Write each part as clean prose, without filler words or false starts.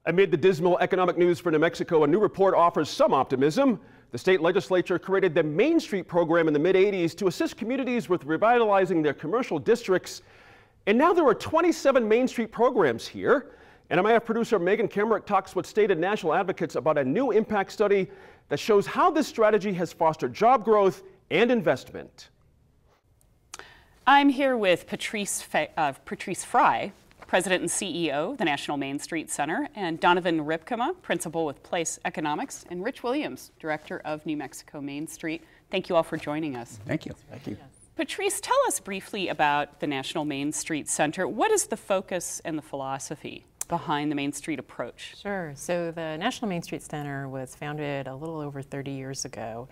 Amid the dismal economic news for New Mexico, a new report offers some optimism. The state legislature created the Main Street program in the mid-'80s to assist communities with revitalizing their commercial districts. And now there are 27 Main Street programs here. And NMIF producer Megan Kemerick talks with state and national advocates about a new impact study that shows how this strategy has fostered job growth and investment. I'm here with Patrice Fry, President and CEO of the National Main Street Center, and Donovan Ripkema, Principal with Place Economics, and Rich Williams, Director of New Mexico Main Street. Thank you all for joining us. Thank you. Thank you. Patrice, tell us briefly about the National Main Street Center. What is the focus and the philosophy behind the Main Street approach? Sure. So the National Main Street Center was founded a little over 30 years ago,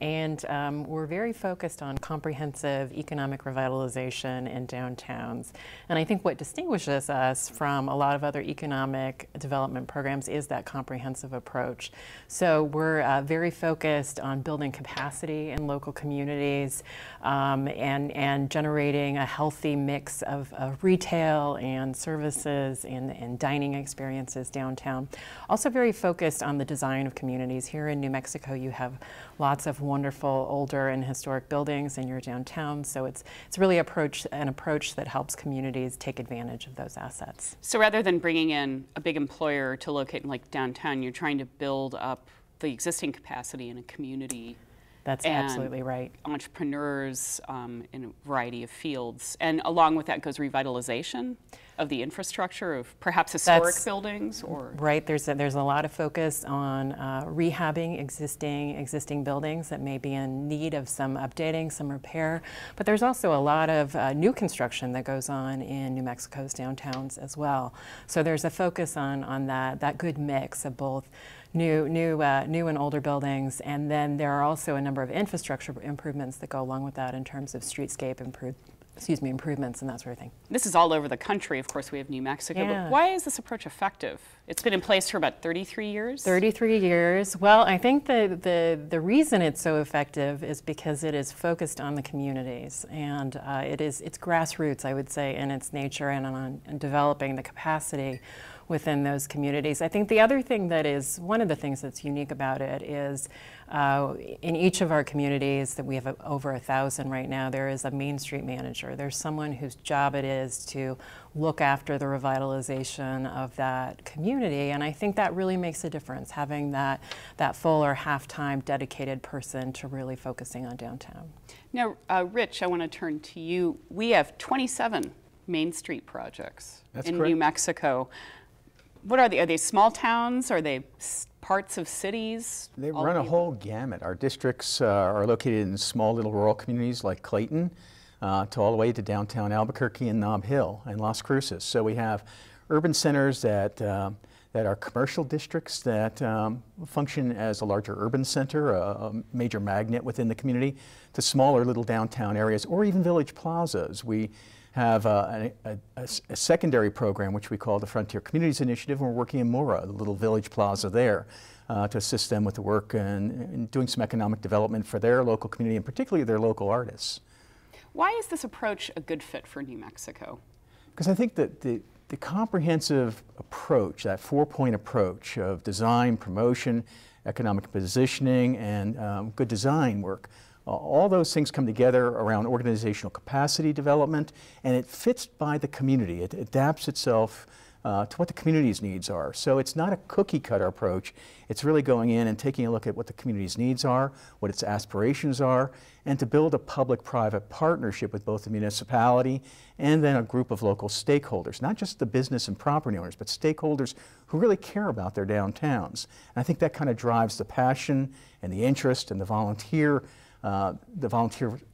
and we're very focused on comprehensive economic revitalization in downtowns. And I think what distinguishes us from a lot of other economic development programs is that comprehensive approach. So we're very focused on building capacity in local communities and generating a healthy mix of retail and services and dining experiences downtown. Also very focused on the design of communities. Here in New Mexico, you have lots of wonderful older and historic buildings in your downtown, so it's really an approach that helps communities take advantage of those assets. So rather than bringing in a big employer to locate like downtown, you're trying to build up the existing capacity in a community. That's absolutely right. Entrepreneurs in a variety of fields. And along with that goes revitalization of the infrastructure of perhaps historic buildings, or right. There's a lot of focus on rehabbing existing buildings that may be in need of some updating, some repair. But there's also a lot of new construction that goes on in New Mexico's downtowns as well. So there's a focus on that good mix of both new and older buildings, and then there are also a number of infrastructure improvements that go along with that in terms of streetscape improvements and that sort of thing. This is all over the country. Of course, we have New Mexico, but why is this approach effective? It's been in place for about 33 years? 33 years. Well, I think the reason it's so effective is because it is focused on the communities, and it's grassroots, I would say, in its nature and on developing the capacity within those communities. I think the other thing that is, one of the things that's unique about it is in each of our communities, that we have over 1,000 right now, there is a Main Street manager. There's someone whose job it is to look after the revitalization of that community, and I think that really makes a difference, having that full or half-time dedicated person to really focusing on downtown. Now, Rich, I want to turn to you. We have 27 Main Street projects in New Mexico. What are they? Are they small towns? Are they parts of cities? They run a whole gamut. Our districts are located in small little rural communities like Clayton, to all the way to downtown Albuquerque and Nob Hill and Las Cruces. So we have urban centers that are commercial districts that function as a larger urban center, a major magnet within the community, to smaller little downtown areas, or even village plazas. We have a secondary program which we call the Frontier Communities Initiative, and we're working in Mora, the little village plaza there, to assist them with the work and doing some economic development for their local community, and particularly their local artists. Why is this approach a good fit for New Mexico? Because I think that the comprehensive approach, that four-point approach of design, promotion, economic positioning, and good design work, all those things come together around organizational capacity development, and it fits by the community. It adapts itself to what the community's needs are. So it's not a cookie-cutter approach. It's really going in and taking a look at what the community's needs are, what its aspirations are, and to build a public-private partnership with both the municipality and then a group of local stakeholders, not just the business and property owners, but stakeholders who really care about their downtowns. And I think that kind of drives the passion and the interest and the volunteer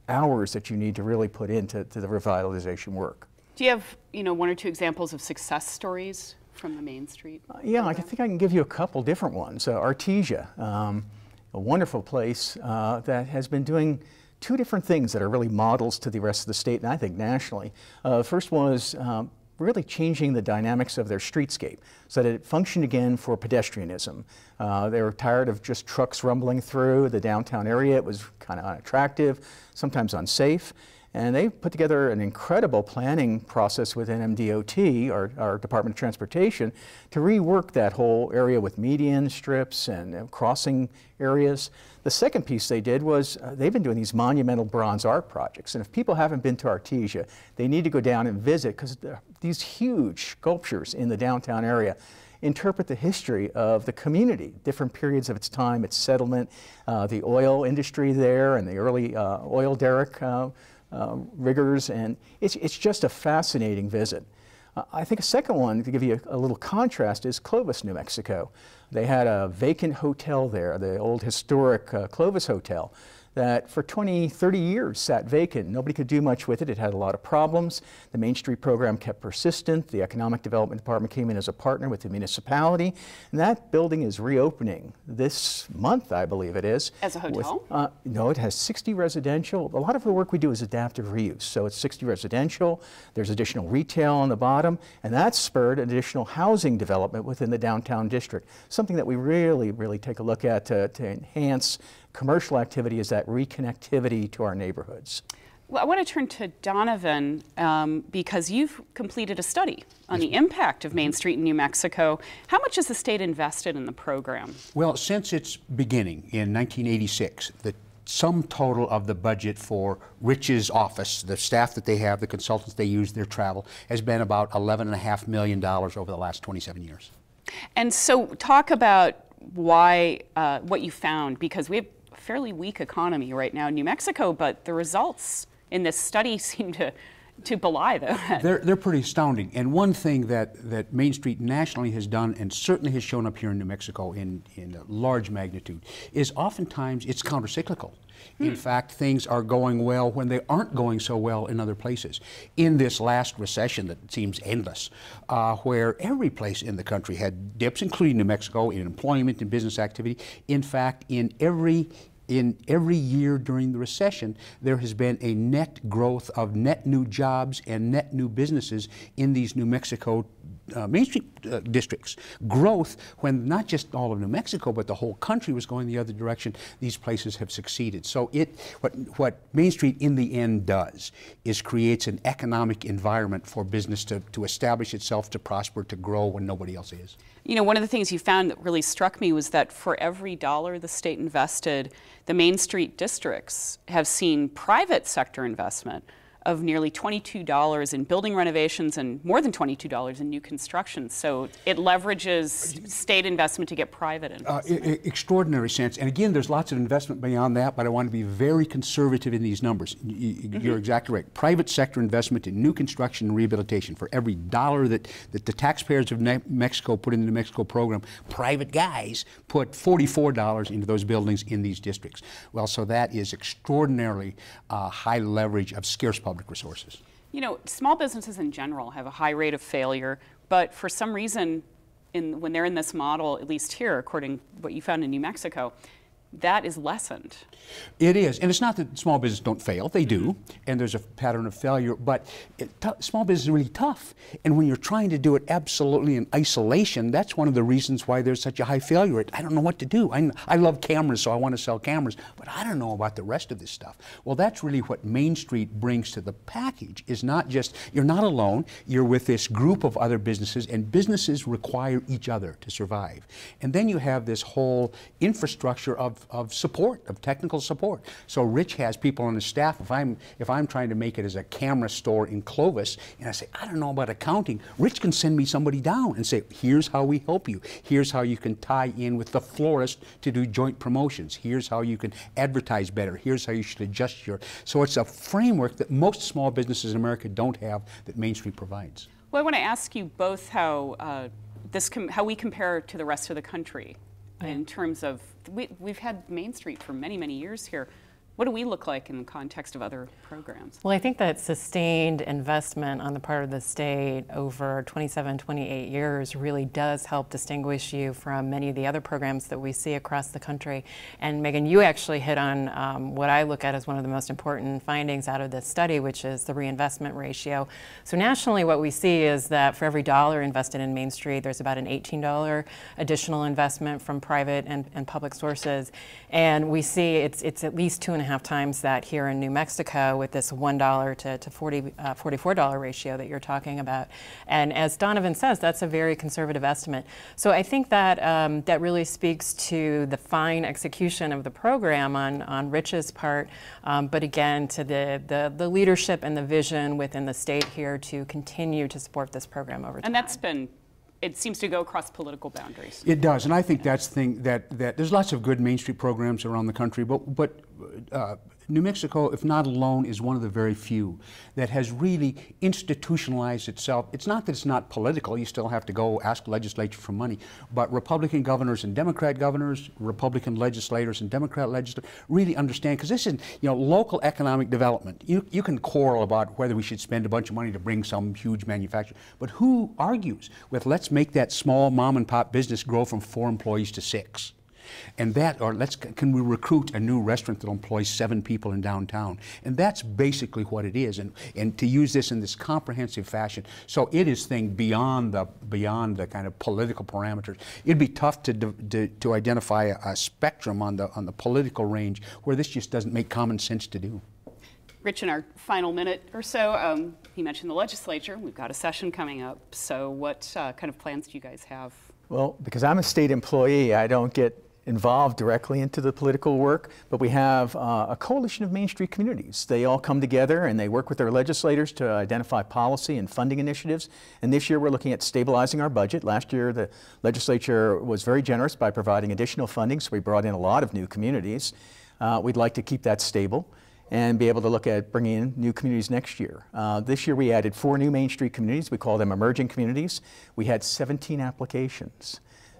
hours that you need to really put into the revitalization work. Do you have, one or two examples of success stories from the Main Street? Yeah, I think I can give you a couple different ones. Artesia, a wonderful place that has been doing two different things that are really models to the rest of the state, and I think nationally. First was really changing the dynamics of their streetscape so that it functioned again for pedestrianism. They were tired of just trucks rumbling through the downtown area. It was kind of unattractive, sometimes unsafe. And they put together an incredible planning process within MDOT, our Department of Transportation, to rework that whole area with median strips and crossing areas. The second piece they did was they've been doing these monumental bronze art projects. And if people haven't been to Artesia, they need to go down and visit, because these huge sculptures in the downtown area interpret the history of the community, different periods of its time, its settlement, the oil industry there, and the early oil derrick riggers, and it's just a fascinating visit. I think a second one, to give you a little contrast, is Clovis, New Mexico. They had a vacant hotel there, the old historic Clovis Hotel, that for 20, 30 years sat vacant. Nobody could do much with it. It had a lot of problems. The Main Street program kept persistent. The Economic Development Department came in as a partner with the municipality, and that building is reopening this month, I believe it is. As a hotel? No, it has 60 residential. A lot of the work we do is adaptive reuse, so it's 60 residential. There's additional retail on the bottom, and that's spurred additional housing development within the downtown district, something that we really take a look at to enhance commercial activity, is that reconnectivity to our neighborhoods. Well, I want to turn to Donovan because you've completed a study on the impact of Main Street in New Mexico. How much has the state invested in the program? Well, since its beginning in 1986, the sum total of the budget for Rich's office, the staff that they have, the consultants they use, their travel, has been about $11.5 million over the last 27 years. And so talk about why, what you found, because we have a fairly weak economy right now in New Mexico, but the results in this study seem to belie that. They're pretty astounding. And one thing that Main Street nationally has done, and certainly has shown up here in New Mexico in a large magnitude, is oftentimes it's countercyclical. In fact, things are going well when they aren't going so well in other places. In this last recession that seems endless, where every place in the country had dips, including New Mexico, in employment and business activity, in fact, in every year during the recession, there has been a net growth of net new jobs and net new businesses in these New Mexico Main Street districts. Growth when not just all of New Mexico, but the whole country was going the other direction. These places have succeeded. So what Main Street in the end does is creates an economic environment for business to establish itself, to prosper, to grow when nobody else is. You know, one of the things you found that really struck me was that for every dollar the state invested, the Main Street districts have seen private sector investment of nearly $22 in building renovations and more than $22 in new construction. So it leverages state investment to get private investment. Extraordinary sense. And again, there's lots of investment beyond that, but I want to be very conservative in these numbers. You're exactly right. Private sector investment in new construction and rehabilitation. For every dollar that the taxpayers of Mexico put in the New Mexico program, private guys put $44 into those buildings in these districts. Well, so that is extraordinarily high leverage of scarce public resources. You know, small businesses in general have a high rate of failure, but for some reason, when they're in this model, at least here, according to what you found in New Mexico, that is lessened. It is, and it's not that small businesses don't fail, they do, and there's a pattern of failure, but small business is really tough, and when you're trying to do it absolutely in isolation, that's one of the reasons why there's such a high failure rate. I don't know what to do. I love cameras, so I want to sell cameras, but I don't know about the rest of this stuff. Well, that's really what Main Street brings to the package, is not just, you're not alone, you're with this group of other businesses, and businesses require each other to survive. And then you have this whole infrastructure of support, of technical support. So Rich has people on his staff. If I'm trying to make it as a camera store in Clovis, and I say, I don't know about accounting, Rich can send me somebody down and say, here's how we help you. Here's how you can tie in with the florist to do joint promotions. Here's how you can advertise better. Here's how you should adjust your... So it's a framework that most small businesses in America don't have that Main Street provides. Well, I want to ask you both how how we compare to the rest of the country in terms of, we've had Main Street for many, many years here. What do we look like in the context of other programs? Well, I think that sustained investment on the part of the state over 27, 28 years really does help distinguish you from many of the other programs that we see across the country. And Megan, you actually hit on what I look at as one of the most important findings out of this study, which is the reinvestment ratio. So nationally, what we see is that for every dollar invested in Main Street, there's about an $18 additional investment from private and public sources. And we see it's at least 2.5 2.5 times that here in New Mexico with this $1 to $44 ratio that you're talking about. And as Donovan says, that's a very conservative estimate. So I think that that really speaks to the fine execution of the program on Rich's part, but again to the leadership and the vision within the state here to continue to support this program over time. And that's been, it seems to go across political boundaries. It does, and I think that's the thing that there's lots of good Main Street programs around the country, but New Mexico, if not alone, is one of the very few that has really institutionalized itself. It's not that it's not political, you still have to go ask the legislature for money, but Republican governors and Democrat governors, Republican legislators and Democrat legislators really understand, because this is, you know, local economic development. You can quarrel about whether we should spend a bunch of money to bring some huge manufacturer, but who argues with let's make that small mom and pop business grow from 4 employees to 6? And that, or can we recruit a new restaurant that employs 7 people in downtown? And that's basically what it is. And to use this in this comprehensive fashion, so it is thing beyond the kind of political parameters. It'd be tough to identify a spectrum on the political range where this just doesn't make common sense to do. Rich, in our final minute or so, you mentioned the legislature. We've got a session coming up. So what kind of plans do you guys have? Well, because I'm a state employee, I don't get involved directly into the political work, but we have a coalition of Main Street communities. They all come together and they work with their legislators to identify policy and funding initiatives. And this year we're looking at stabilizing our budget. Last year the legislature was very generous by providing additional funding, so we brought in a lot of new communities. We'd like to keep that stable and be able to look at bringing in new communities next year. This year we added 4 new Main Street communities. We call them emerging communities. We had 17 applications.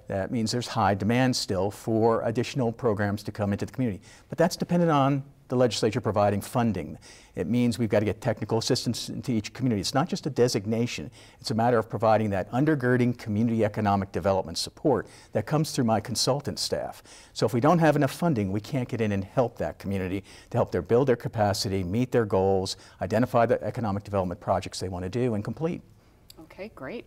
That means there's high demand still for additional programs to come into the community. But that's dependent on the legislature providing funding. It means we've got to get technical assistance into each community. It's not just a designation. It's a matter of providing that undergirding community economic development support that comes through my consultant staff. So if we don't have enough funding, we can't get in and help that community to help build their capacity, meet their goals, identify the economic development projects they want to do and complete. Okay, great.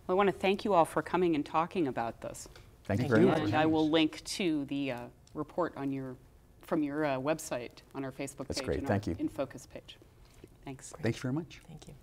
Well, I want to thank you all for coming and talking about this. Thank you very much. And I will link to the report on from your website on our Facebook page. That's great. And thank you. In Focus page. Thanks. Thanks very much. Thank you.